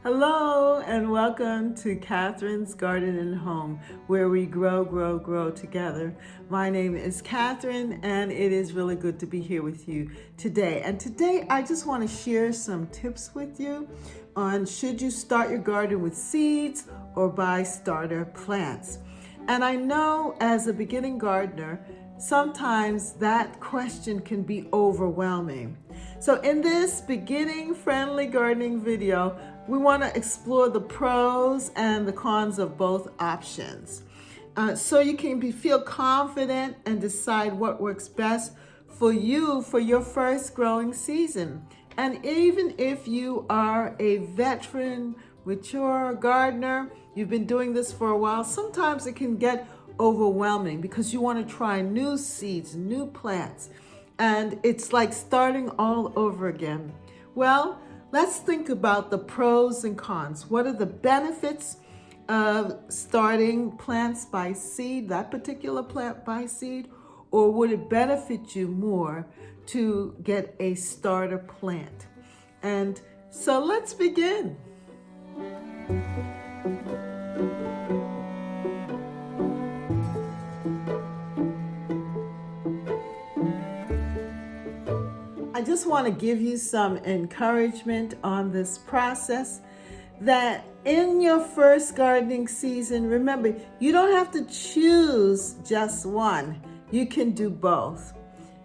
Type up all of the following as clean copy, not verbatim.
Hello and welcome to Catherine's Garden and Home, where we grow together. My name is Catherine and it is really good to be here with you today. And today I just want to share some tips with you on should you start your garden with seeds or buy starter plants. And I know as a beginning gardener, sometimes that question can be overwhelming. So in this beginning friendly gardening video, we want to explore the pros and the cons of both options. So you can feel confident and decide what works best for you for your first growing season. And even if you are a veteran, mature gardener, you've been doing this for a while, sometimes it can get overwhelming because you want to try new seeds, new plants, and it's like starting all over again. Well, let's think about the pros and cons. What are the benefits of starting plants by seed, that particular plant by seed, or would it benefit you more to get a starter plant? And so let's begin. I just want to give you some encouragement on this process that in your first gardening season, remember, you don't have to choose just one. You can do both.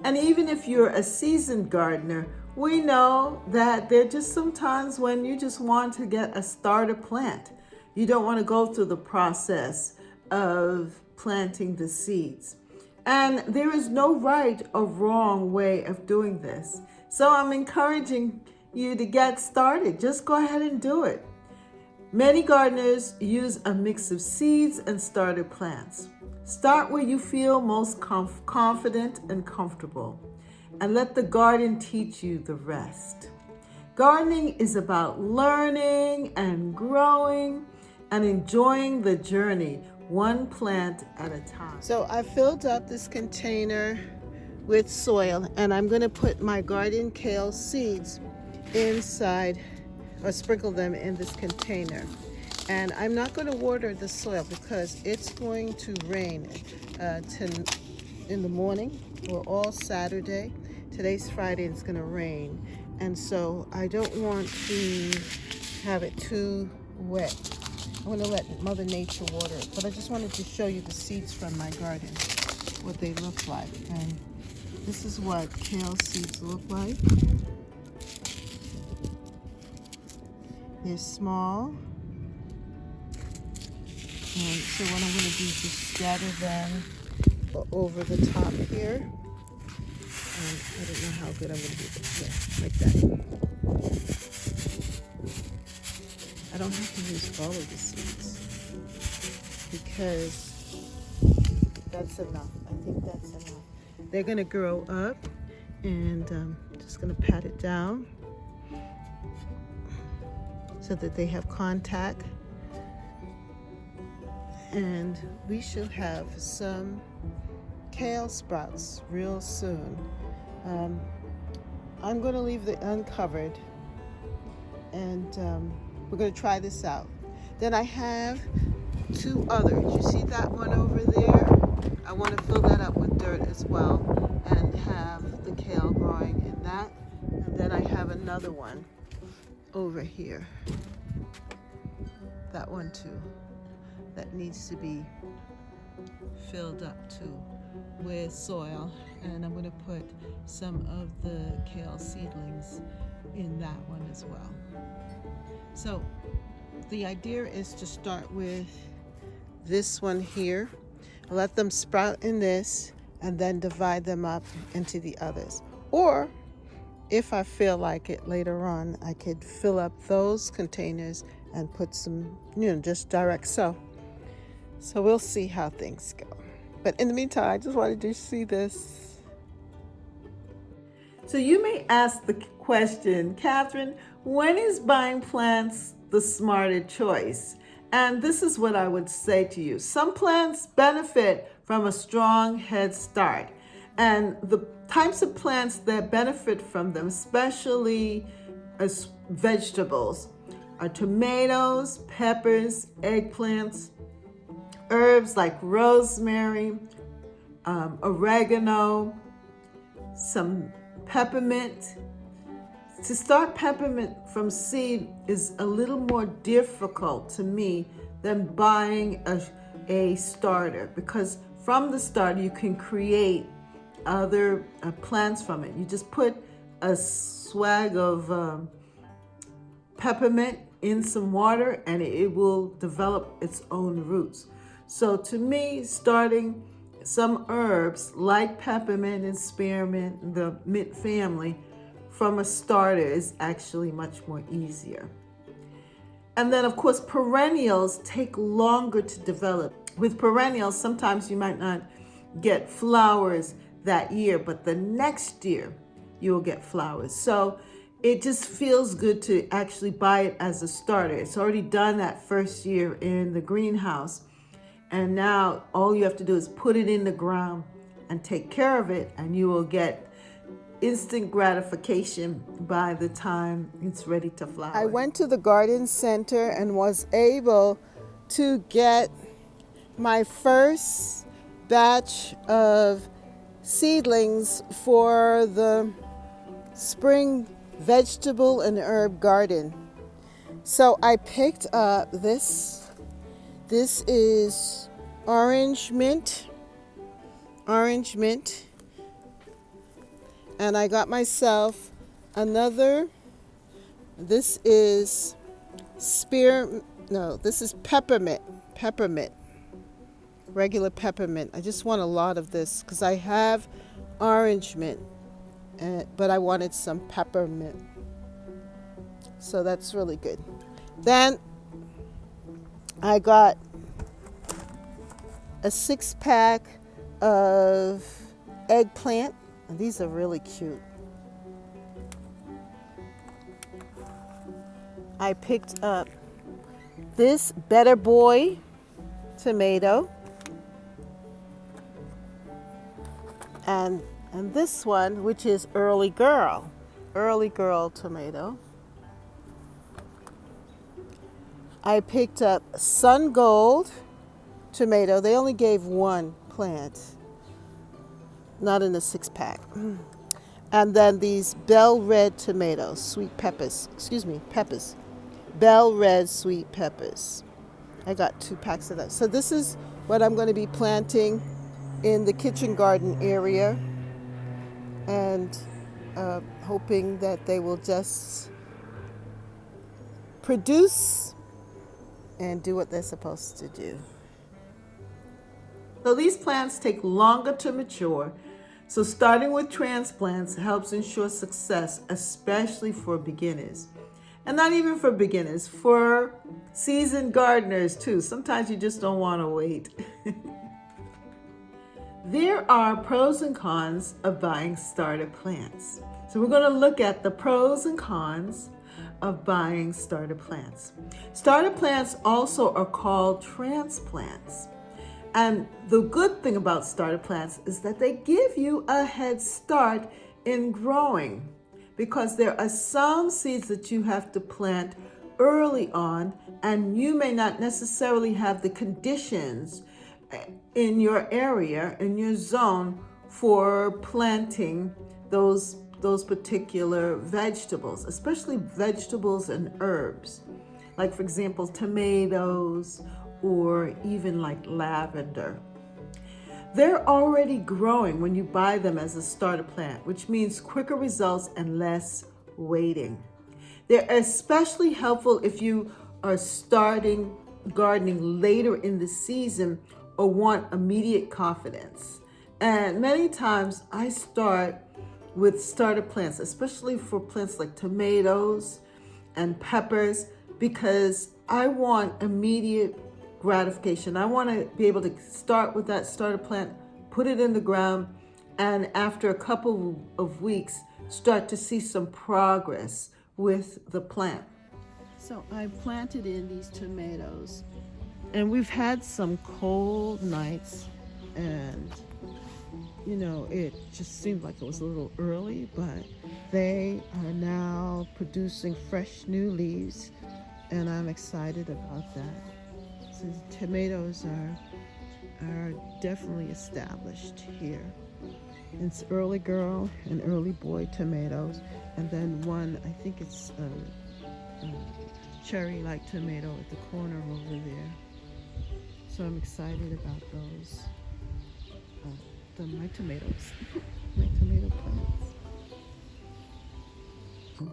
And even if you're a seasoned gardener, we know that there are just some times when you just want to get a starter plant. You don't want to go through the process of planting the seeds. And there is no right or wrong way of doing this. So I'm encouraging you to get started. Just go ahead and do it. Many gardeners use a mix of seeds and starter plants. Start where you feel most confident and comfortable, and let the garden teach you the rest. Gardening is about learning and growing and enjoying the journey, one plant at a time. So I filled up this container with soil, and I'm going to put my garden kale seeds inside or sprinkle them in this container. And I'm not going to water the soil because it's going to rain in the morning or all Saturday. Today's Friday and it's going to rain. And so I don't want to have it too wet. I want to let Mother Nature water it. But I just wanted to show you the seeds from my garden, what they look like. And this is what kale seeds look like. They're small. And so what I'm going to do is just scatter them over the top here. And I don't know how good I'm going to do this. Yeah, like that. I don't have to use all of the seeds because that's enough. I think that's enough. They're going to grow up, and I'm just going to pat it down so that they have contact. And we should have some kale sprouts real soon. I'm going to leave it uncovered, and we're going to try this out. Then I have two others. You see that one over there? I want to fill that up with dirt as well and have the kale growing in that. And then I have another one over here. That one too. That needs to be filled up too with soil, and I'm going to put some of the kale seedlings in that one as well. So the idea is to start with this one here, let them sprout in this, and then divide them up into the others. Or if I feel like it later on, I could fill up those containers and put some, just direct sow. So we'll see how things go. But in the meantime, I just wanted to see this. So you may ask the question, Catherine, when is buying plants the smarter choice? And this is what I would say to you. Some plants benefit from a strong head start. And the types of plants that benefit from them, especially as vegetables, are tomatoes, peppers, eggplants, herbs like rosemary, oregano, some peppermint. To start peppermint from seed is a little more difficult to me than buying a starter, because from the starter you can create other plants from it. You just put a swag of peppermint in some water and it will develop its own roots. So to me, starting some herbs like peppermint and spearmint, the mint family, from a starter is actually much more easier. And then of course, perennials take longer to develop. With perennials, sometimes you might not get flowers that year, but the next year you'll get flowers. So it just feels good to actually buy it as a starter. It's already done that first year in the greenhouse. And now all you have to do is put it in the ground and take care of it, and you will get instant gratification by the time it's ready to flower. I went to the garden center and was able to get my first batch of seedlings for the spring vegetable and herb garden. So I picked up this. This is orange mint. And I got myself another. This is this is peppermint. Regular peppermint. I just want a lot of this because I have orange mint, but I wanted some peppermint. So that's really good. Then I got a 6-pack of eggplant. And these are really cute. I picked up this Better Boy tomato. And this one, which is Early Girl tomato. I picked up Sun Gold tomato. They only gave one plant, not in a 6-pack. And then these Bell Red tomatoes, peppers. Bell Red sweet peppers. I got 2 packs of that. So this is what I'm going to be planting in the kitchen garden area, and hoping that they will just produce and do what they're supposed to do. So these plants take longer to mature, so starting with transplants helps ensure success, especially for beginners. And not even for beginners, for seasoned gardeners too. Sometimes you just don't want to wait. There are pros and cons of buying starter plants. So we're going to look at the pros and cons of buying starter plants. Starter plants also are called transplants. And the good thing about starter plants is that they give you a head start in growing, because there are some seeds that you have to plant early on, and you may not necessarily have the conditions in your area, in your zone, for planting those particular vegetables, especially vegetables and herbs. Like, for example, tomatoes, or even like lavender. They're already growing when you buy them as a starter plant, which means quicker results and less waiting. They're especially helpful if you are starting gardening later in the season or want immediate confidence. And many times I start with starter plants, especially for plants like tomatoes and peppers, because I want immediate gratification. I want to be able to start with that starter plant, put it in the ground, and after a couple of weeks, start to see some progress with the plant. So I planted in these tomatoes, and we've had some cold nights, and it just seemed like it was a little early, but they are now producing fresh new leaves. and I'm excited about that. So tomatoes are definitely established here. It's early girl and early boy tomatoes, and then one, I think it's a cherry-like tomato at the corner over there. So I'm excited about those. My tomatoes, my tomato plants.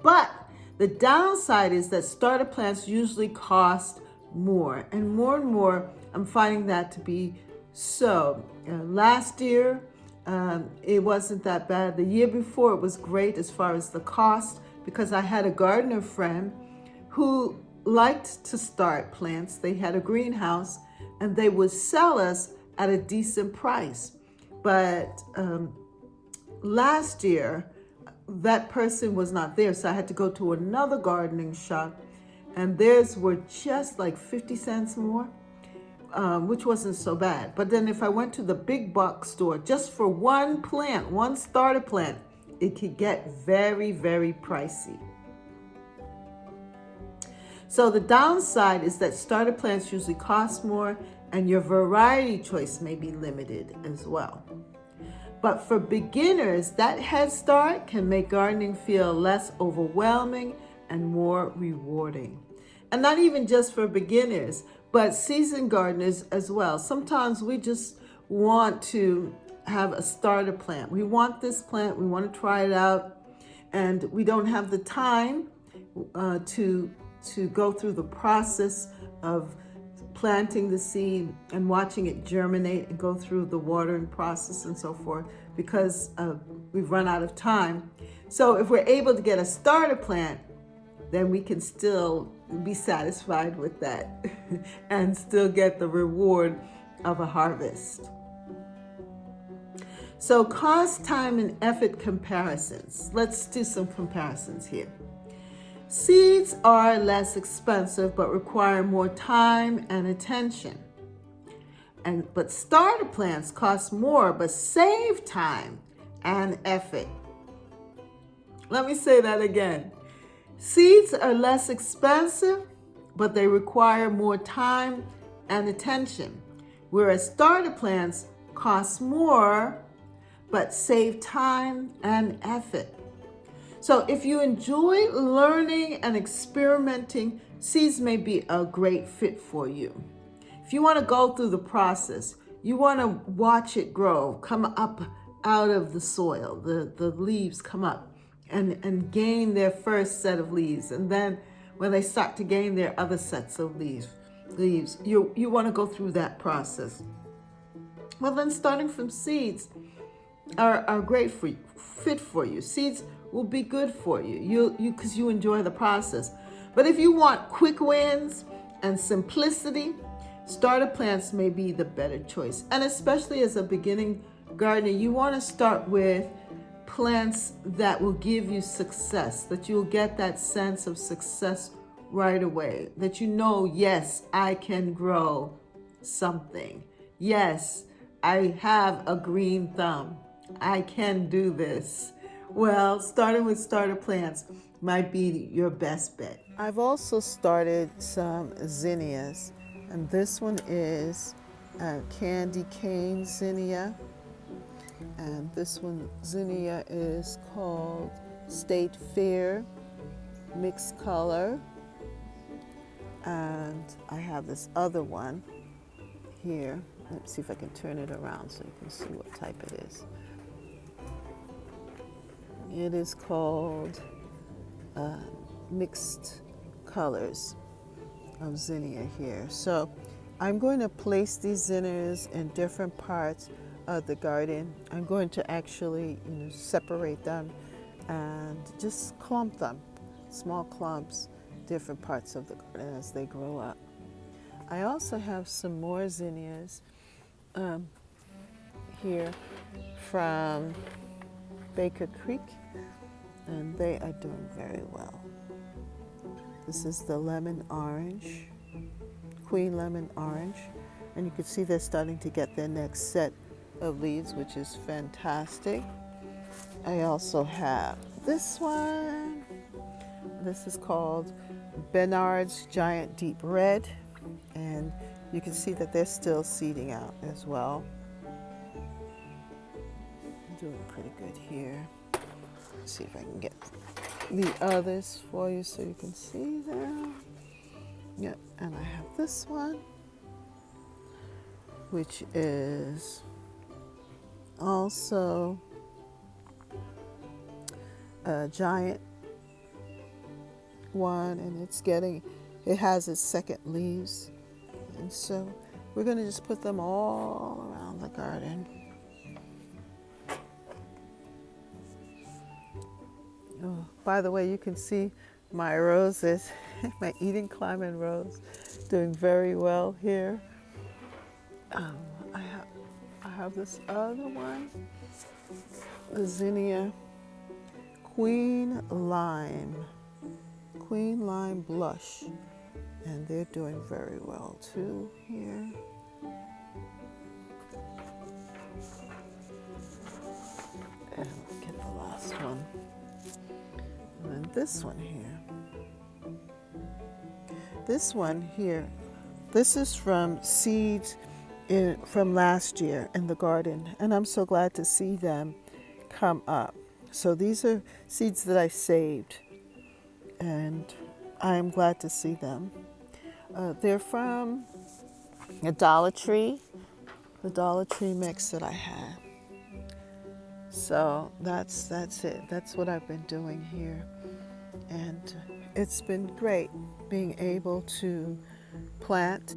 But the downside is that starter plants usually cost more, and more I'm finding that to be so. Last year, it wasn't that bad. The year before, it was great as far as the cost, because I had a gardener friend who liked to start plants. They had a greenhouse and they would sell us at a decent price. But last year, that person was not there, so I had to go to another gardening shop, and theirs were just like 50 cents more, which wasn't so bad. But then if I went to the big box store just for one plant, one starter plant, it could get very, very pricey. So the downside is that starter plants usually cost more, and your variety choice may be limited as well. But for beginners, that head start can make gardening feel less overwhelming and more rewarding. And not even just for beginners, but seasoned gardeners as well. Sometimes we just want to have a starter plant. We want this plant, we want to try it out, and we don't have the time to go through the process of planting the seed and watching it germinate and go through the watering process and so forth, because we've run out of time. So if we're able to get a starter plant, then we can still be satisfied with that and still get the reward of a harvest. So cost, time, and effort comparisons. Let's do some comparisons here. Seeds are less expensive but require more time and attention. But starter plants cost more but save time and effort. Let me say that again. Seeds are less expensive, but they require more time and attention, whereas starter plants cost more but save time and effort. So if you enjoy learning and experimenting, seeds may be a great fit for you. If you want to go through the process, you want to watch it grow, come up out of the soil, the leaves come up and gain their first set of leaves. And then when they start to gain their other sets of leaves, you want to go through that process. Well, then starting from seeds are great fit for you. Seeds will be good for you because you enjoy the process. But if you want quick wins and simplicity, starter plants may be the better choice. And especially as a beginning gardener, you want to start with plants that will give you success, that you'll get that sense of success right away, that you know, yes, I can grow something. Yes, I have a green thumb. I can do this. Well, starting with starter plants might be your best bet. I've also started some zinnias, and this one is candy cane zinnia, and this one zinnia is called State Fair Mixed Color, and I have this other one here. Let's see if I can turn it around so you can see what type it is. It is called Mixed Colors of zinnia here. So I'm going to place these zinnias in different parts of the garden. I'm going to actually separate them and just clump them, small clumps, different parts of the garden as they grow up. I also have some more zinnias here from Baker Creek, and they are doing very well. This is the lemon orange, queen lemon orange, and you can see they're starting to get their next set of leaves, which is fantastic. I also have this one. This is called Bernard's Giant Deep Red, and you can see that they're still seeding out as well. Doing pretty good here. Let's see if I can get the others for you so you can see them. Yep, and I have this one, which is also a giant one, and it has its second leaves. And so we're going to just put them all around the garden. Oh, by the way, you can see my roses, my Eden Climbing rose, doing very well here. I have this other one, the Zinnia Queen Lime Blush, and they're doing very well too here. And let's get the last one. And then this one here. This is from seeds from last year in the garden, and I'm so glad to see them come up. So these are seeds that I saved, and I'm glad to see them. They're from a Dollar Tree, the Dollar Tree mix that I had. So that's it. That's what I've been doing here. And it's been great being able to plant.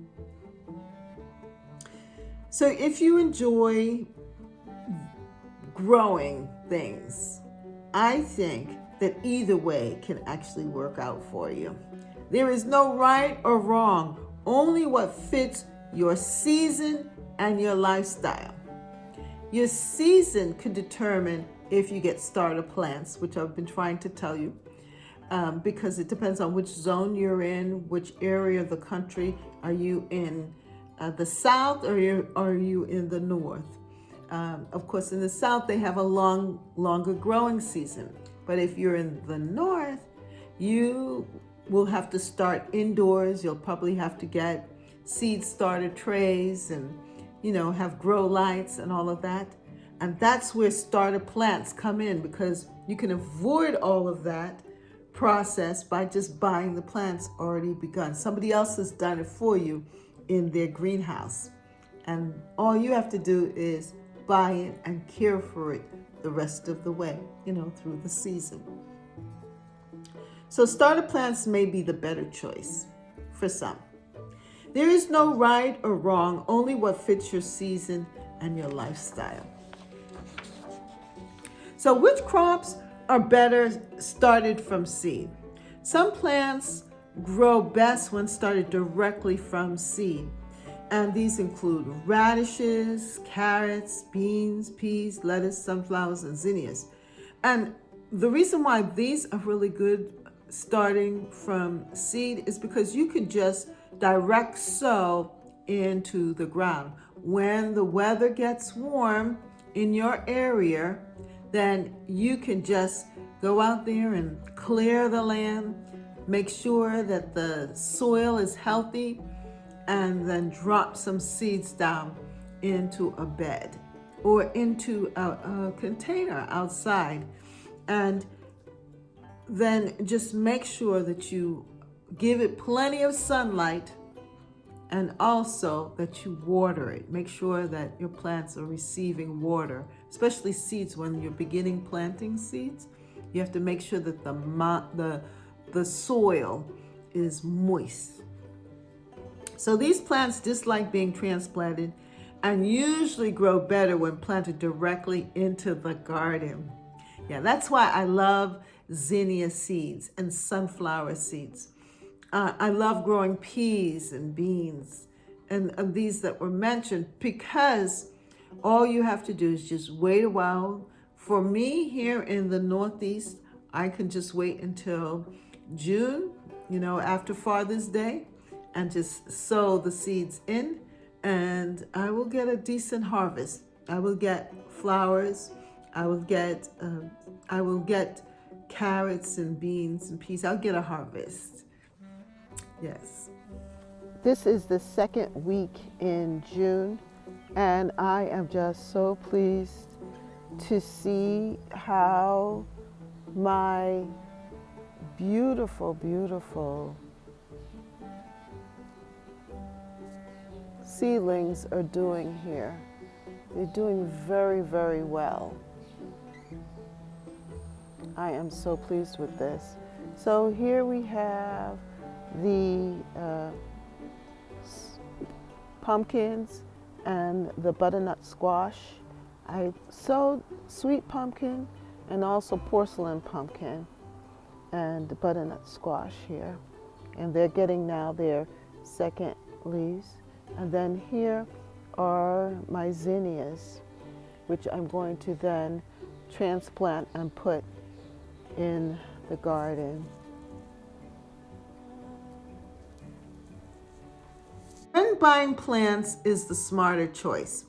So if you enjoy growing things, I think that either way can actually work out for you. There is no right or wrong, only what fits your season and your lifestyle. Your season could determine if you get starter plants, which I've been trying to tell you, because it depends on which zone you're in, which area of the country. Are you in the south, or are you in the north? Of course, in the south, they have a longer growing season. But if you're in the north, you will have to start indoors. You'll probably have to get seed starter trays and, have grow lights and all of that. And that's where starter plants come in, because you can avoid all of that process by just buying the plants already begun. Somebody else has done it for you in their greenhouse. And all you have to do is buy it and care for it the rest of the way, through the season. So starter plants may be the better choice for some. There is no right or wrong, only what fits your season and your lifestyle. So which crops are better started from seed? Some plants grow best when started directly from seed. And these include radishes, carrots, beans, peas, lettuce, sunflowers, and zinnias. And the reason why these are really good starting from seed is because you can just direct sow into the ground. When the weather gets warm in your area, then you can just go out there and clear the land, make sure that the soil is healthy, and then drop some seeds down into a bed or into a container outside. And then just make sure that you give it plenty of sunlight, and also that you water it. Make sure that your plants are receiving water, especially seeds. When you're beginning planting seeds, you have to make sure that the soil is moist. So these plants dislike being transplanted and usually grow better when planted directly into the garden. Yeah, that's why I love zinnia seeds and sunflower seeds. I love growing peas and beans and these that were mentioned, because all you have to do is just wait a while. For me here in the Northeast, I can just wait until June, after Father's Day, and just sow the seeds in, and I will get a decent harvest. I will get flowers. I will get carrots and beans and peas. I'll get a harvest. Yes. This is the second week in June, and I am just so pleased to see how my beautiful, beautiful seedlings are doing here. They're doing very, very well. I am so pleased with this. So here we have the pumpkins and the butternut squash. I sowed sweet pumpkin and also porcelain pumpkin and the butternut squash here. And they're getting now their second leaves. And then here are my zinnias, which I'm going to then transplant and put in the garden. When buying plants is the smarter choice.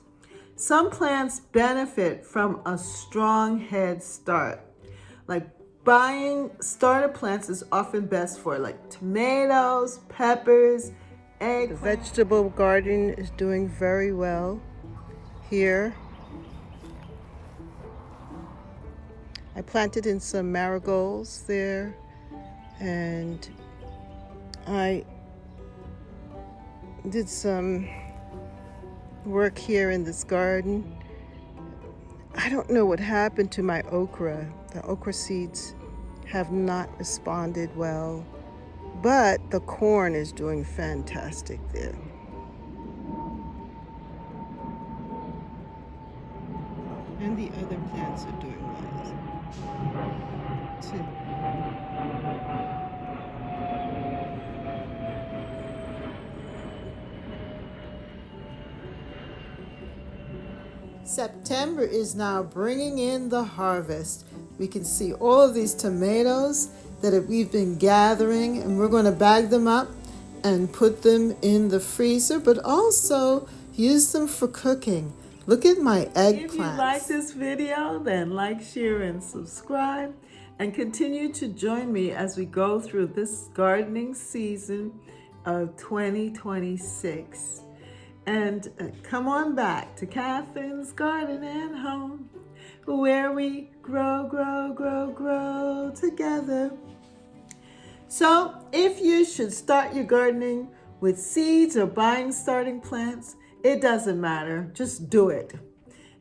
Some plants benefit from a strong head start. Like buying starter plants is often best for like tomatoes, peppers, The vegetable garden is doing very well here. I planted in some marigolds there, and I did some work here in this garden. I don't know what happened to my okra. The okra seeds have not responded well, but the corn is doing fantastic there. And the other plants are doing well too. September is now bringing in the harvest. We can see all of these tomatoes that we've been gathering, and we're going to bag them up and put them in the freezer, but also use them for cooking. Look at my eggplants. If you like this video, then like, share, and subscribe, and continue to join me as we go through this gardening season of 2026. And come on back to Catherine's Garden and Home, where we grow, grow, grow, grow together. So if you should start your gardening with seeds or buying starting plants, it doesn't matter, just do it.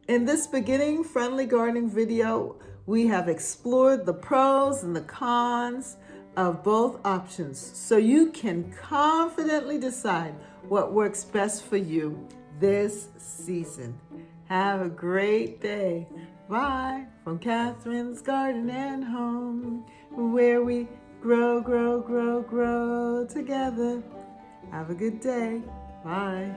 In this beginning friendly gardening video, we have explored the pros and the cons of both options so you can confidently decide what works best for you this season. Have a great day. Bye from Catherine's Garden and Home, where we grow, grow, grow, grow together. Have a good day. Bye.